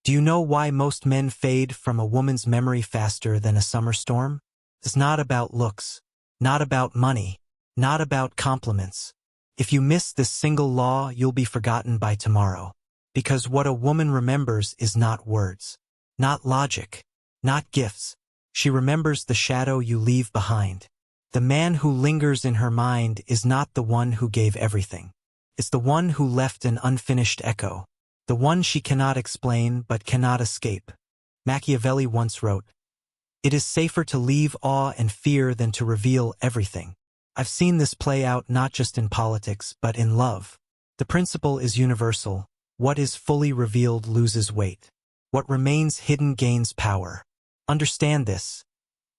Do you know why most men fade from a woman's memory faster than a summer storm? It's not about looks, not about money, not about compliments. If you miss this single law, you'll be forgotten by tomorrow. Because what a woman remembers is not words, not logic, not gifts. She remembers the shadow you leave behind. The man who lingers in her mind is not the one who gave everything. It's the one who left an unfinished echo. The one she cannot explain but cannot escape. Machiavelli once wrote, "It is safer to leave awe and fear than to reveal everything." I've seen this play out not just in politics but in love. The principle is universal. What is fully revealed loses weight. What remains hidden gains power. Understand this.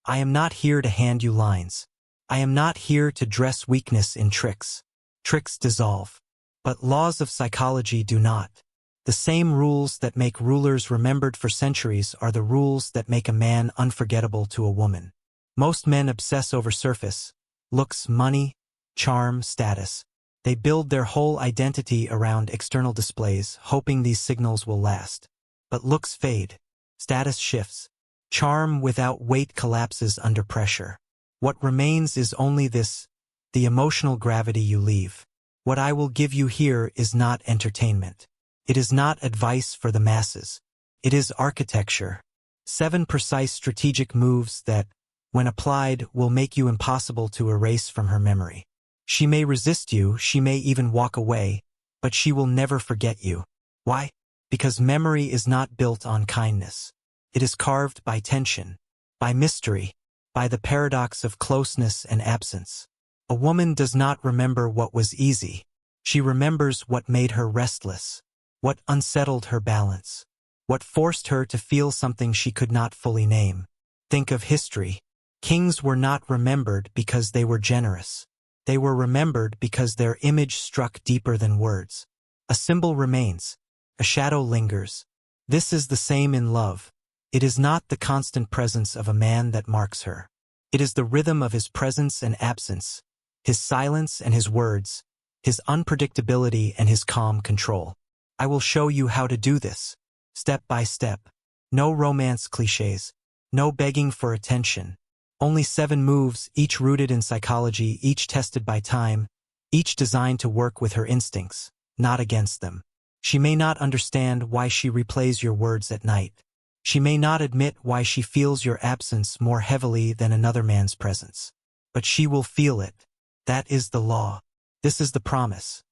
I am not here to hand you lines. I am not here to dress weakness in tricks. Tricks dissolve. But laws of psychology do not. The same rules that make rulers remembered for centuries are the rules that make a man unforgettable to a woman. Most men obsess over surface, looks, money, charm, status. They build their whole identity around external displays, hoping these signals will last. But looks fade. Status shifts. Charm without weight collapses under pressure. What remains is only this, the emotional gravity you leave. What I will give you here is not entertainment. It is not advice for the masses. It is architecture. 7 precise strategic moves that, when applied, will make you impossible to erase from her memory. She may resist you, she may even walk away, but she will never forget you. Why? Because memory is not built on kindness. It is carved by tension, by mystery, by the paradox of closeness and absence. A woman does not remember what was easy. She remembers what made her restless, what unsettled her balance, what forced her to feel something she could not fully name. Think of history. Kings were not remembered because they were generous. They were remembered because their image struck deeper than words. A symbol remains. A shadow lingers. This is the same in love. It is not the constant presence of a man that marks her. It is the rhythm of his presence and absence, his silence and his words, his unpredictability and his calm control. I will show you how to do this, step by step. No romance clichés, no begging for attention. Only 7 moves, each rooted in psychology, each tested by time, each designed to work with her instincts, not against them. She may not understand why she replays your words at night. She may not admit why she feels your absence more heavily than another man's presence. But she will feel it. That is the law. This is the promise.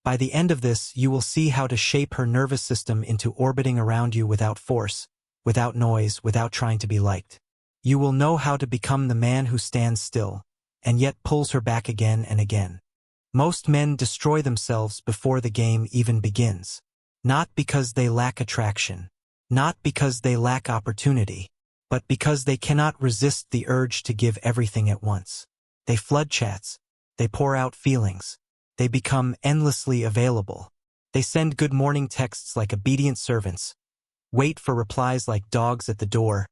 By the end of this, you will see how to shape her nervous system into orbiting around you without force, without noise, without trying to be liked. You will know how to become the man who stands still, and yet pulls her back again and again. Most men destroy themselves before the game even begins. Not because they lack attraction, not because they lack opportunity, but because they cannot resist the urge to give everything at once. They flood chats. They pour out feelings. They become endlessly available. They send good morning texts like obedient servants, wait for replies like dogs at the door,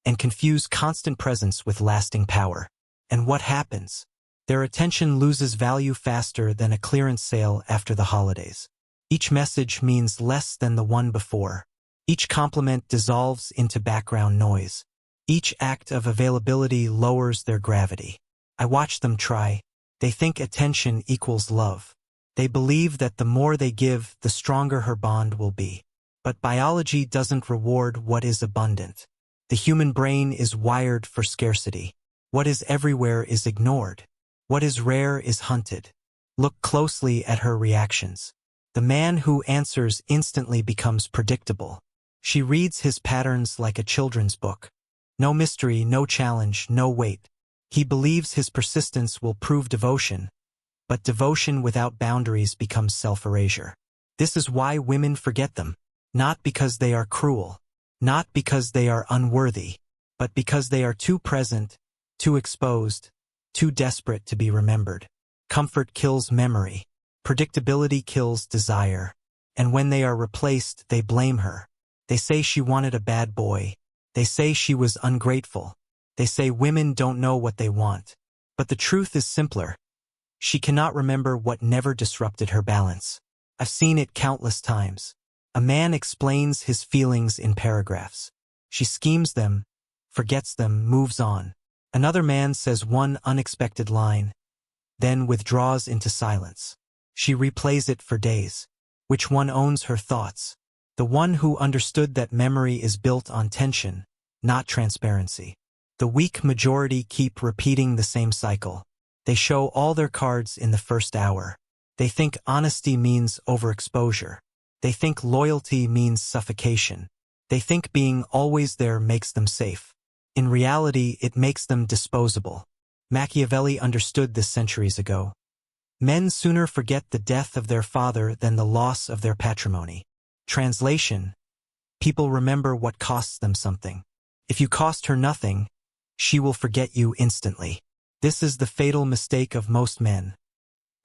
and confuse constant presence with lasting power. And what happens? Their attention loses value faster than a clearance sale after the holidays. Each message means less than the one before. Each compliment dissolves into background noise. Each act of availability lowers their gravity. I watch them try. They think attention equals love. They believe that the more they give, the stronger her bond will be. But biology doesn't reward what is abundant. The human brain is wired for scarcity. What is everywhere is ignored. What is rare is hunted. Look closely at her reactions. The man who answers instantly becomes predictable. She reads his patterns like a children's book. No mystery, no challenge, no weight. He believes his persistence will prove devotion, but devotion without boundaries becomes self-erasure. This is why women forget them. Not because they are cruel, not because they are unworthy, but because they are too present, too exposed, too desperate to be remembered. Comfort kills memory. Predictability kills desire. And when they are replaced, they blame her. They say she wanted a bad boy. They say she was ungrateful. They say women don't know what they want. But the truth is simpler. She cannot remember what never disrupted her balance. I've seen it countless times. A man explains his feelings in paragraphs. She schemes them, forgets them, moves on. Another man says one unexpected line, then withdraws into silence. She replays it for days. Which one owns her thoughts? The one who understood that memory is built on tension, not transparency. The weak majority keep repeating the same cycle. They show all their cards in the first hour. They think honesty means overexposure. They think loyalty means suffocation. They think being always there makes them safe. In reality, it makes them disposable. Machiavelli understood this centuries ago. Men sooner forget the death of their father than the loss of their patrimony. Translation: people remember what costs them something. If you cost her nothing, she will forget you instantly. This is the fatal mistake of most men.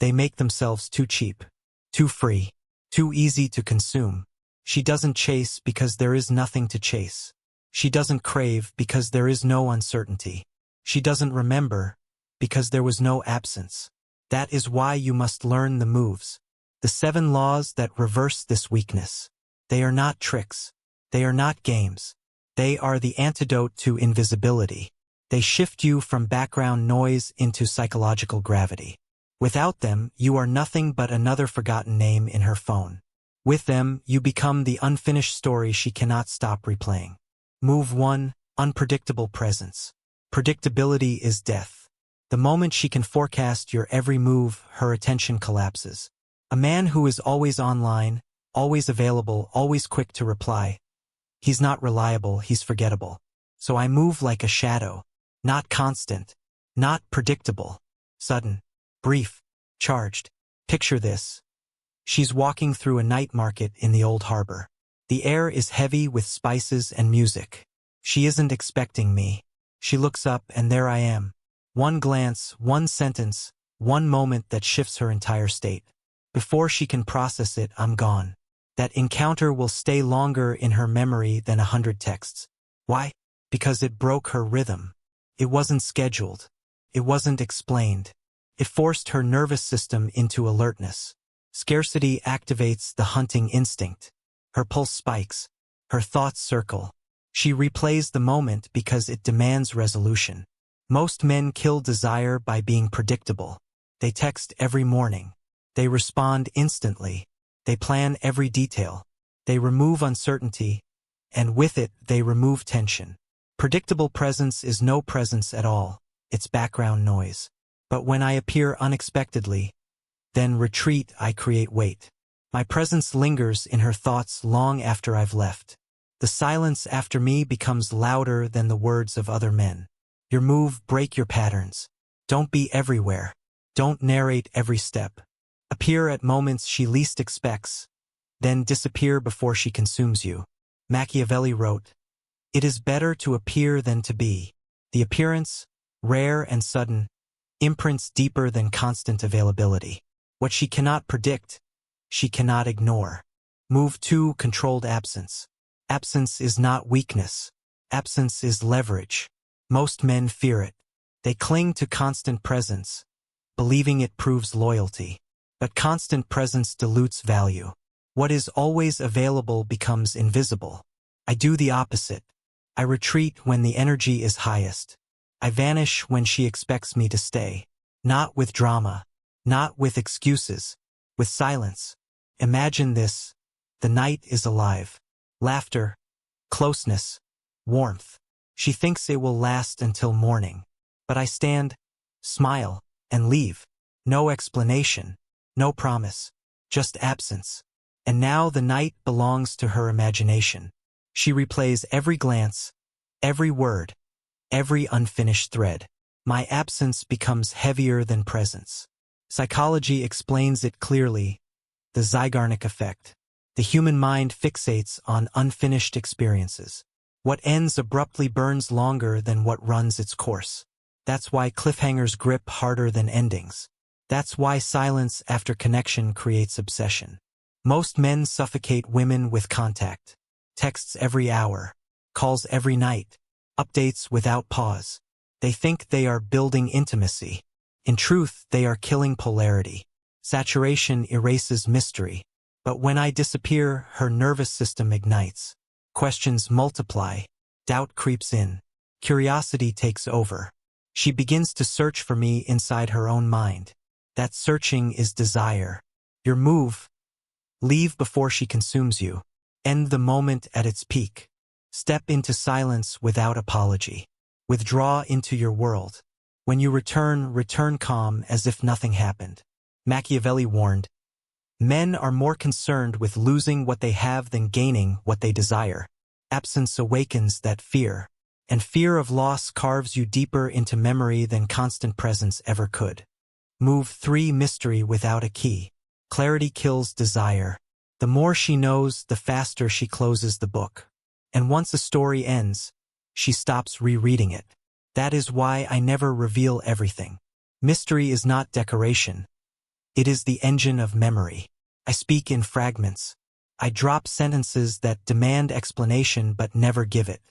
They make themselves too cheap, too free, too easy to consume. She doesn't chase because there is nothing to chase. She doesn't crave because there is no uncertainty. She doesn't remember because there was no absence. That is why you must learn the moves, the 7 laws that reverse this weakness. They are not tricks. They are not games. They are the antidote to invisibility. They shift you from background noise into psychological gravity. Without them, you are nothing but another forgotten name in her phone. With them, you become the unfinished story she cannot stop replaying. Move 1. Unpredictable presence. Predictability is death. The moment she can forecast your every move, her attention collapses. A man who is always online, always available, always quick to reply. He's not reliable, he's forgettable. So I move like a shadow. Not constant. Not predictable. Sudden. Brief. Charged. Picture this. She's walking through a night market in the old harbor. The air is heavy with spices and music. She isn't expecting me. She looks up and there I am. One glance, one sentence, one moment that shifts her entire state. Before she can process it, I'm gone. That encounter will stay longer in her memory than 100 texts. Why? Because it broke her rhythm. It wasn't scheduled. It wasn't explained. It forced her nervous system into alertness. Scarcity activates the hunting instinct. Her pulse spikes. Her thoughts circle. She replays the moment because it demands resolution. Most men kill desire by being predictable. They text every morning. They respond instantly. They plan every detail. They remove uncertainty, and with it, they remove tension. Predictable presence is no presence at all. It's background noise. But when I appear unexpectedly, then retreat, I create weight. My presence lingers in her thoughts long after I've left. The silence after me becomes louder than the words of other men. Your move, break your patterns. Don't be everywhere. Don't narrate every step. Appear at moments she least expects, then disappear before she consumes you. Machiavelli wrote, "It is better to appear than to be." The appearance, rare and sudden, imprints deeper than constant availability. What she cannot predict, she cannot ignore. Move 2. Controlled absence. Absence is not weakness. Absence is leverage. Most men fear it. They cling to constant presence, believing it proves loyalty. But constant presence dilutes value. What is always available becomes invisible. I do the opposite. I retreat when the energy is highest. I vanish when she expects me to stay. Not with drama. Not with excuses. With silence. Imagine this. The night is alive. Laughter. Closeness. Warmth. She thinks it will last until morning. But I stand, smile, and leave. No explanation. No promise. Just absence. And now the night belongs to her imagination. She replays every glance, every word, every unfinished thread. My absence becomes heavier than presence. Psychology explains it clearly. The Zeigarnik effect. The human mind fixates on unfinished experiences. What ends abruptly burns longer than what runs its course. That's why cliffhangers grip harder than endings. That's why silence after connection creates obsession. Most men suffocate women with contact. Texts every hour. Calls every night. Updates without pause. They think they are building intimacy. In truth, they are killing polarity. Saturation erases mystery. But when I disappear, her nervous system ignites. Questions multiply. Doubt creeps in. Curiosity takes over. She begins to search for me inside her own mind. That searching is desire. Your move: leave before she consumes you. End the moment at its peak. Step into silence without apology. Withdraw into your world. When you return, return calm as if nothing happened. Machiavelli warned, men are more concerned with losing what they have than gaining what they desire. Absence awakens that fear, and fear of loss carves you deeper into memory than constant presence ever could. Move 3: mystery without a key. Clarity kills desire. The more she knows, the faster she closes the book. And once a story ends, she stops rereading it. That is why I never reveal everything. Mystery is not decoration. It is the engine of memory. I speak in fragments. I drop sentences that demand explanation but never give it.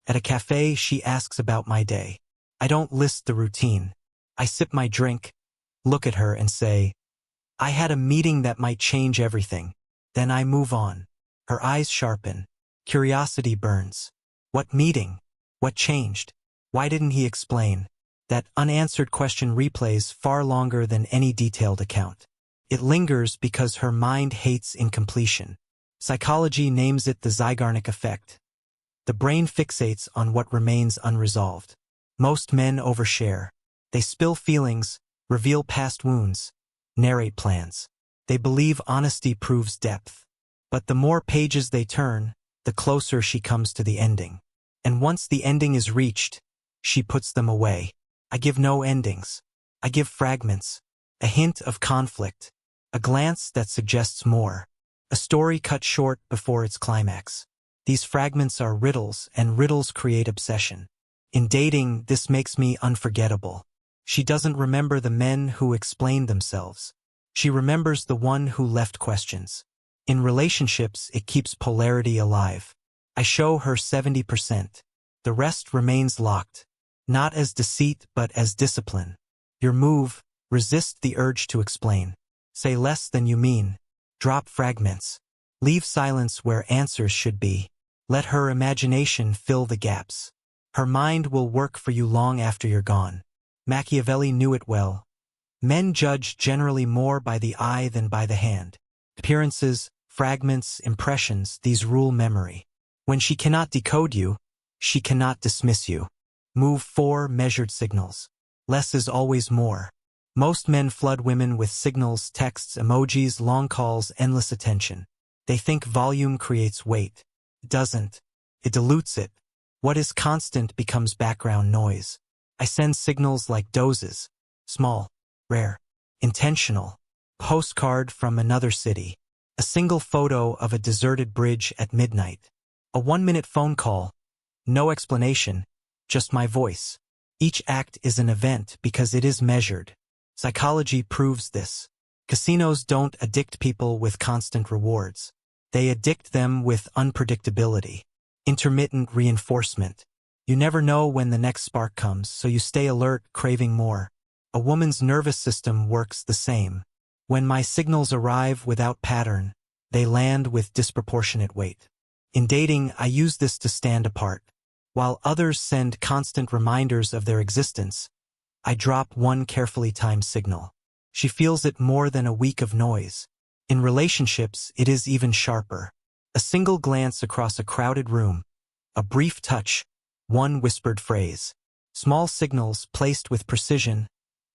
At a cafe, she asks about my day. I don't list the routine. I sip my drink, look at her and say, I had a meeting that might change everything. Then I move on. Her eyes sharpen. Curiosity burns. What meeting? What changed? Why didn't he explain? That unanswered question replays far longer than any detailed account. It lingers because her mind hates incompletion. Psychology names it the Zeigarnik effect. The brain fixates on what remains unresolved. Most men overshare. They spill feelings, reveal past wounds, narrate plans. They believe honesty proves depth. But the more pages they turn, the closer she comes to the ending. And once the ending is reached, she puts them away. I give no endings. I give fragments. A hint of conflict. A glance that suggests more. A story cut short before its climax. These fragments are riddles, and riddles create obsession. In dating, this makes me unforgettable. She doesn't remember the men who explained themselves. She remembers the one who left questions. In relationships, it keeps polarity alive. I show her 70%. The rest remains locked. Not as deceit, but as discipline. Your move: resist the urge to explain. Say less than you mean. Drop fragments. Leave silence where answers should be. Let her imagination fill the gaps. Her mind will work for you long after you're gone. Machiavelli knew it well. Men judge generally more by the eye than by the hand. Appearances, fragments, impressions, these rule memory. When she cannot decode you, she cannot dismiss you. Move 4: measured signals. Less is always more. Most men flood women with signals, texts, emojis, long calls, endless attention. They think volume creates weight. It doesn't. It dilutes it. What is constant becomes background noise. I send signals like doses. Small, rare, intentional. Postcard from another city. A single photo of a deserted bridge at midnight. A 1-minute phone call. No explanation, just my voice. Each act is an event because it is measured. Psychology proves this. Casinos don't addict people with constant rewards. They addict them with unpredictability. Intermittent reinforcement. You never know when the next spark comes, so you stay alert, craving more. A woman's nervous system works the same. When my signals arrive without pattern, they land with disproportionate weight. In dating, I use this to stand apart. While others send constant reminders of their existence, I drop one carefully timed signal. She feels it more than a week of noise. In relationships, it is even sharper. A single glance across a crowded room, a brief touch, one whispered phrase. Small signals placed with precision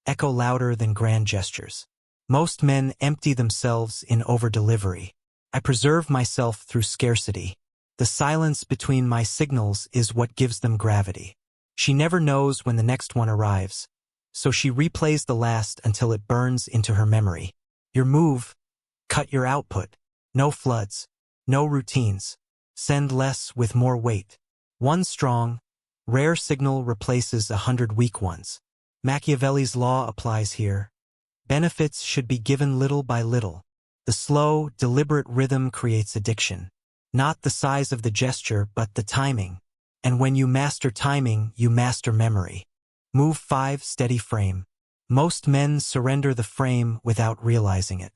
echo louder than grand gestures. Most men empty themselves in over-delivery. I preserve myself through scarcity. The silence between my signals is what gives them gravity. She never knows when the next one arrives, so she replays the last until it burns into her memory. Your move: cut your output. No floods. No routines. Send less with more weight. One strong, rare signal replaces 100 weak ones. Machiavelli's law applies here. Benefits should be given little by little. The slow, deliberate rhythm creates addiction. Not the size of the gesture, but the timing. And when you master timing, you master memory. Move 5: steady frame. Most men surrender the frame without realizing it.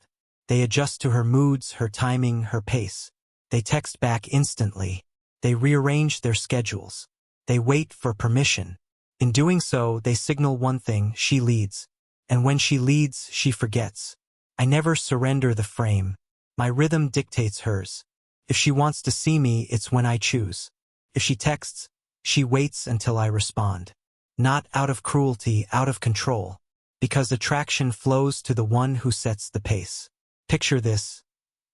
They adjust to her moods, her timing, her pace. They text back instantly. They rearrange their schedules. They wait for permission. In doing so, they signal one thing: she leads. And when she leads, she forgets. I never surrender the frame. My rhythm dictates hers. If she wants to see me, it's when I choose. If she texts, she waits until I respond. Not out of cruelty, out of control. Because attraction flows to the one who sets the pace. Picture this.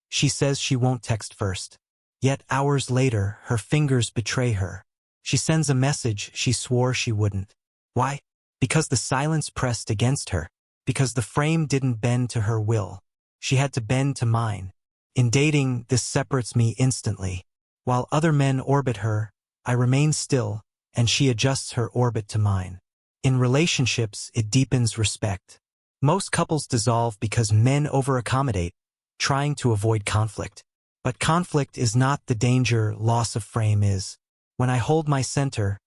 She says she won't text first. Yet hours later, her fingers betray her. She sends a message she swore she wouldn't. Why? Because the silence pressed against her. Because the frame didn't bend to her will. She had to bend to mine. In dating, this separates me instantly. While other men orbit her, I remain still, and she adjusts her orbit to mine. In relationships, it deepens respect. Most couples dissolve because men over-accommodate, trying to avoid conflict. But conflict is not the danger loss of frame is. When I hold my center,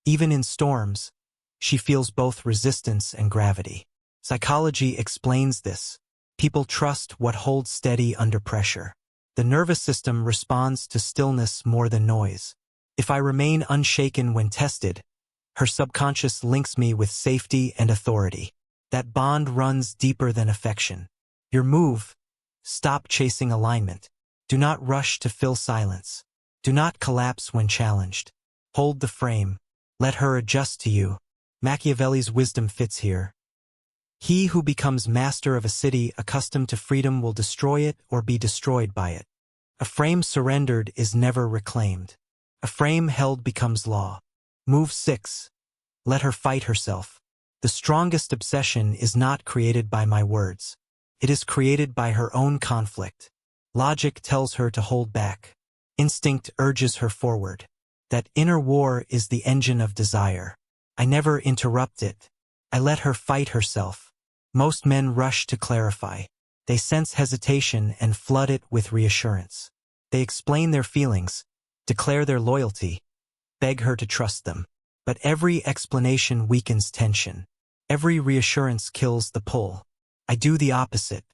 even in storms, she feels both resistance and gravity. Psychology explains this. People trust what holds steady under pressure. The nervous system responds to stillness more than noise. If I remain unshaken when tested, her subconscious links me with safety and authority. That bond runs deeper than affection. Your move: stop chasing alignment. Do not rush to fill silence. Do not collapse when challenged. Hold the frame. Let her adjust to you. Machiavelli's wisdom fits here. He who becomes master of a city accustomed to freedom will destroy it or be destroyed by it. A frame surrendered is never reclaimed. A frame held becomes law. Move 6. Let her fight herself. The strongest obsession is not created by my words. It is created by her own conflict. Logic tells her to hold back. Instinct urges her forward. That inner war is the engine of desire. I never interrupt it. I let her fight herself. Most men rush to clarify. They sense hesitation and flood it with reassurance. They explain their feelings, declare their loyalty, beg her to trust them. But every explanation weakens tension. Every reassurance kills the pull. I do the opposite.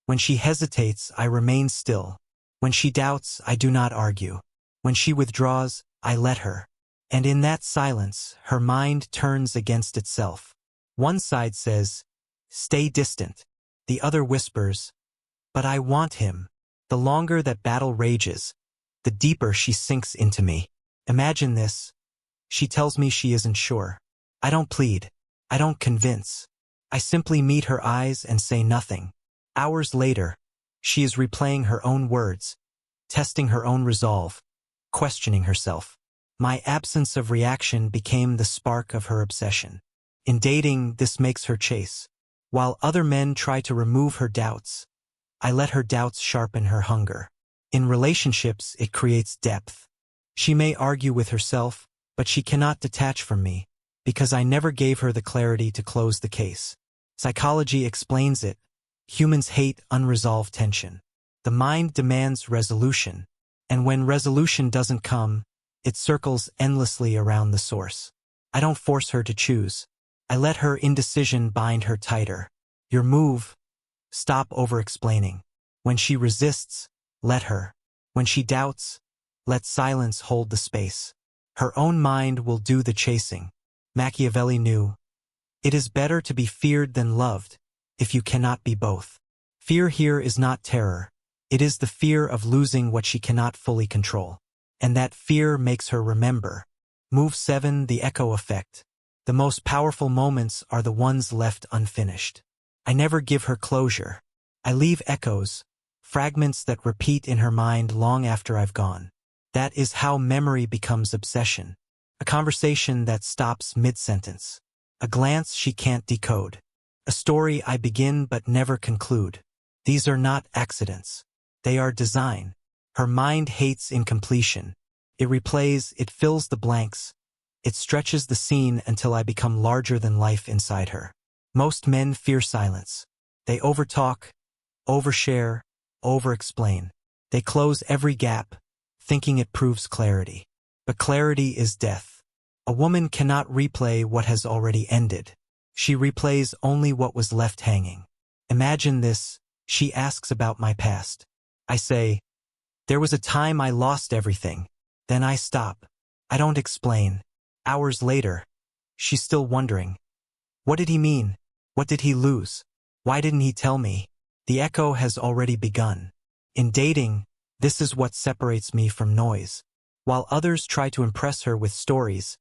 When she hesitates, I remain still. When she doubts, I do not argue. When she withdraws, I let her. And in that silence, her mind turns against itself. One side says, "Stay distant." The other whispers, "But I want him." The longer that battle rages, the deeper she sinks into me. Imagine this. She tells me she isn't sure. I don't plead. I don't convince. I simply meet her eyes and say nothing. Hours later, she is replaying her own words, testing her own resolve, questioning herself. My absence of reaction became the spark of her obsession. In dating, this makes her chase. While other men try to remove her doubts, I let her doubts sharpen her hunger. In relationships, it creates depth. She may argue with herself, but she cannot detach from me, because I never gave her the clarity to close the case. Psychology explains it. Humans hate unresolved tension. The mind demands resolution, and when resolution doesn't come, it circles endlessly around the source. I don't force her to choose. I let her indecision bind her tighter. Your move: stop over-explaining. When she resists, let her. When she doubts, let silence hold the space. Her own mind will do the chasing. Machiavelli knew, it is better to be feared than loved, if you cannot be both. Fear here is not terror. It is the fear of losing what she cannot fully control. And that fear makes her remember. Move 7. The echo effect. The most powerful moments are the ones left unfinished. I never give her closure. I leave echoes, fragments that repeat in her mind long after I've gone. That is how memory becomes obsession. A conversation that stops mid-sentence. A glance she can't decode. A story I begin but never conclude. These are not accidents. They are design. Her mind hates incompletion. It replays, it fills the blanks. It stretches the scene until I become larger than life inside her. Most men fear silence. They overtalk, overshare, over-explain. They close every gap, thinking it proves clarity. But clarity is death. A woman cannot replay what has already ended. She replays only what was left hanging. Imagine this: She asks about my past. I say, there was a time I lost everything. Then I stop. I don't explain. Hours later, she's still wondering. What did he mean? What did he lose? Why didn't he tell me? The echo has already begun. In dating, this is what separates me from noise. While others try to impress her with stories,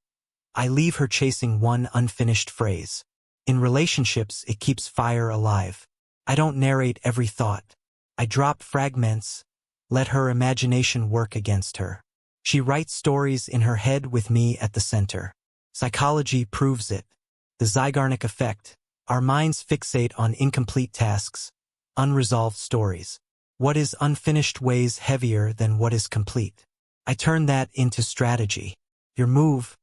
I leave her chasing one unfinished phrase. In relationships, it keeps fire alive. I don't narrate every thought. I drop fragments, let her imagination work against her. She writes stories in her head with me at the center. Psychology proves it. The Zeigarnik effect. Our minds fixate on incomplete tasks, unresolved stories. What is unfinished weighs heavier than what is complete. I turn that into strategy. Your move: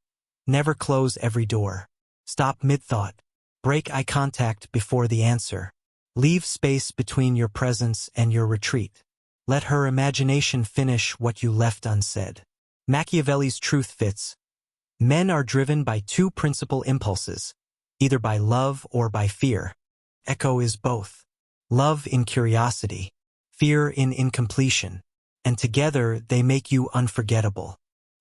never close every door. Stop mid-thought. Break eye contact before the answer. Leave space between your presence and your retreat. Let her imagination finish what you left unsaid. Machiavelli's truth fits. Men are driven by two principal impulses, either by love or by fear. Echo is both. Love in curiosity, fear in incompletion, and together they make you unforgettable.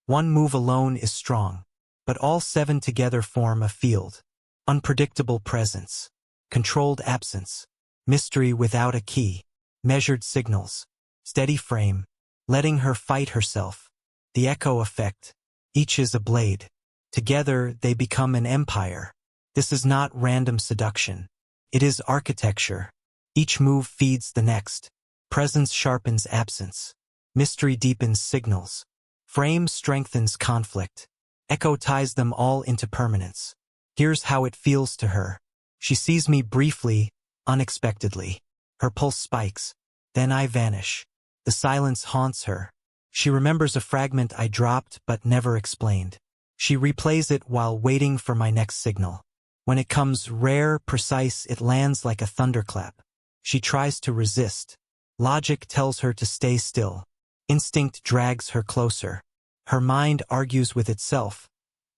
One move alone is strong, but all seven together form a field. Unpredictable presence, controlled absence, mystery without a key, measured signals, steady frame, letting her fight herself. The echo effect. Each is a blade. Together they become an empire. This is not random seduction. It is architecture. Each move feeds the next. Presence sharpens absence. Mystery deepens signals. Frame strengthens conflict. Echo ties them all into permanence. Here's how it feels to her. She sees me briefly, unexpectedly. Her pulse spikes. Then I vanish. The silence haunts her. She remembers a fragment I dropped but never explained. She replays it while waiting for my next signal. When it comes rare, precise, it lands like a thunderclap. She tries to resist. Logic tells her to stay still. Instinct drags her closer. Her mind argues with itself,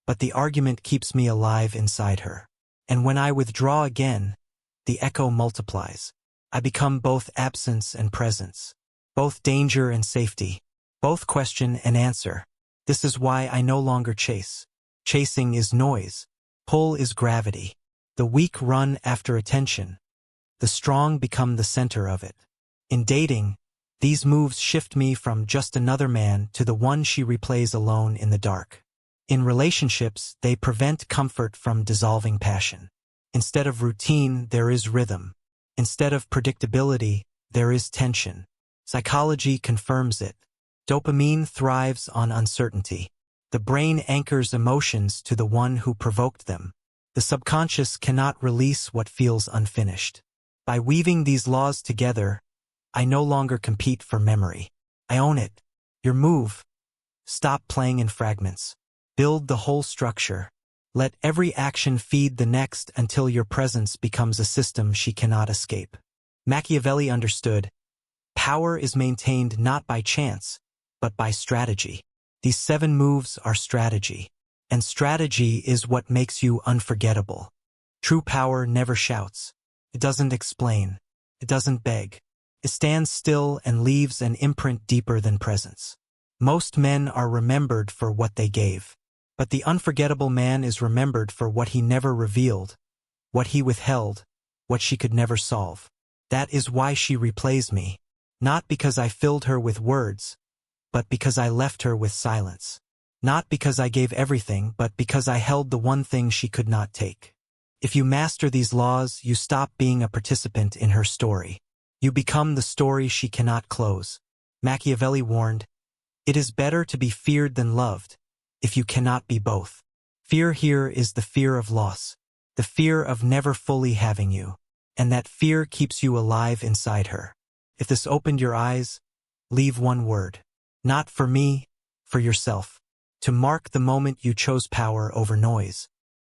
but the argument keeps me alive inside her. And when I withdraw again, the echo multiplies. I become both absence and presence, both danger and safety, both question and answer. This is why I no longer chase. Chasing is noise. Pull is gravity. The weak run after attention. The strong become the center of it. In dating, these moves shift me from just another man to the one she replays alone in the dark. In relationships, they prevent comfort from dissolving passion. Instead of routine, there is rhythm. Instead of predictability, there is tension. Psychology confirms it. Dopamine thrives on uncertainty. The brain anchors emotions to the one who provoked them. The subconscious cannot release what feels unfinished. By weaving these laws together, I no longer compete for memory. I own it. Your move. Stop playing in fragments. Build the whole structure. Let every action feed the next until your presence becomes a system she cannot escape. Machiavelli understood. Power is maintained not by chance, but by strategy. These 7 moves are strategy. And strategy is what makes you unforgettable. True power never shouts. It doesn't explain. It doesn't beg. It stands still and leaves an imprint deeper than presence. Most men are remembered for what they gave. But the unforgettable man is remembered for what he never revealed, what he withheld, what she could never solve. That is why she replays me. Not because I filled her with words, but because I left her with silence. Not because I gave everything, but because I held the one thing she could not take. If you master these laws, you stop being a participant in her story. You become the story she cannot close. Machiavelli warned, "It is better to be feared than loved, if you cannot be both." Fear here is the fear of loss, the fear of never fully having you, and that fear keeps you alive inside her. If this opened your eyes, leave one word. Not for me, for yourself. To mark the moment you chose power over noise.